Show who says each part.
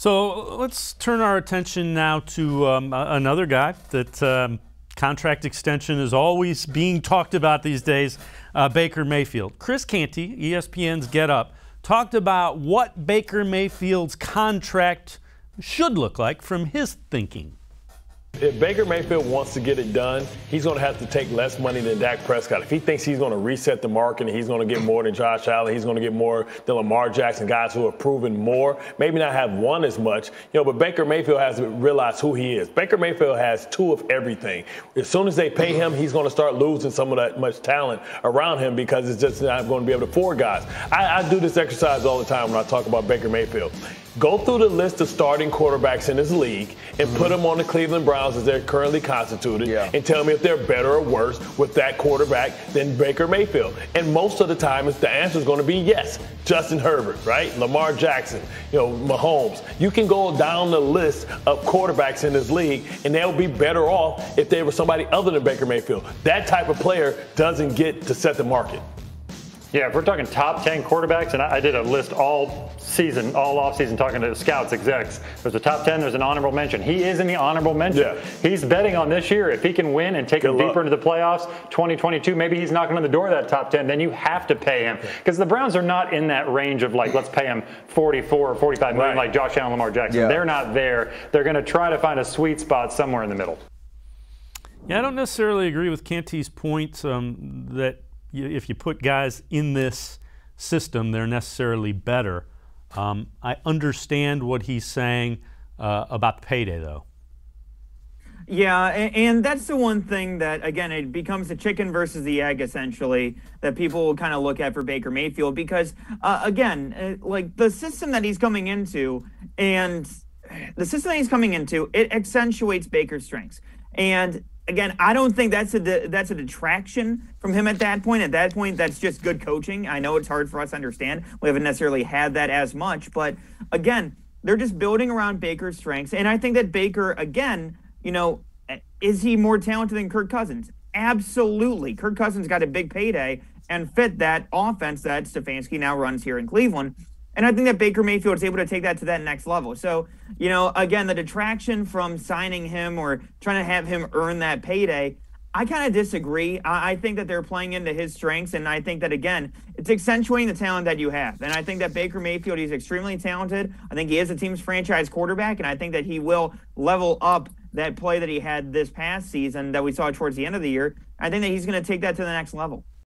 Speaker 1: So let's turn our attention now to another guy that contract extension is always being talked about these days, Baker Mayfield. Chris Canty, ESPN's Get Up, talked about what Baker Mayfield's contract should look like from his thinking.
Speaker 2: If Baker Mayfield wants to get it done, he's going to have to take less money than Dak Prescott. If he thinks he's going to reset the market and he's going to get more than Josh Allen, he's going to get more than Lamar Jackson, guys who have proven more, maybe not have won as much, but Baker Mayfield has to realize who he is. Baker Mayfield has two of everything. As soon as they pay him, he's going to start losing some of that much talent around him because it's just not going to be able to afford guys. I do this exercise all the time when I talk about Baker Mayfield. Go through the list of starting quarterbacks in this league and put them on the Cleveland Browns as they're currently constituted and tell me if they're better or worse with that quarterback than Baker Mayfield. And most of the time, the answer is going to be yes. Justin Herbert, right? Lamar Jackson, Mahomes. You can go down the list of quarterbacks in this league, and they'll be better off if they were somebody other than Baker Mayfield. That type of player doesn't get to set the market.
Speaker 3: Yeah, if we're talking top 10 quarterbacks, and I did a list all offseason talking to scouts, execs. There's a top 10, there's an honorable mention. He is in the honorable mention. Yeah. He's betting on this year. If he can win and take them deeper into the playoffs, 2022, maybe he's knocking on the door of that top 10, then you have to pay him. Because the Browns are not in that range of let's pay him 44 or 45 million like Josh Allen, Lamar Jackson. Yeah. They're not there. They're going to try to find a sweet spot somewhere in the middle.
Speaker 1: Yeah, I don't necessarily agree with Canty's point that if you put guys in this system, they're necessarily better. I understand what he's saying about the payday, though.
Speaker 4: Yeah, and that's the one thing that, again, it becomes the chicken versus the egg, essentially, that people will kind of look at for Baker Mayfield. Because, again, the system that he's coming into, it accentuates Baker's strengths. And again, I don't think that's a detraction from him at that point. At that point, that's just good coaching. I know it's hard for us to understand. We haven't necessarily had that as much. But, again, they're just building around Baker's strengths. And I think that Baker, again, is he more talented than Kirk Cousins? Absolutely. Kirk Cousins got a big payday and fit that offense that Stefanski now runs here in Cleveland. And I think that Baker Mayfield is able to take that to that next level. So, again, the detraction from signing him or trying to have him earn that payday, I kind of disagree. I think that they're playing into his strengths, and I think that, again, it's accentuating the talent that you have. And I think that Baker Mayfield, he's extremely talented. I think he is the team's franchise quarterback, and I think that he will level up that play that he had this past season that we saw towards the end of the year. I think that he's going to take that to the next level.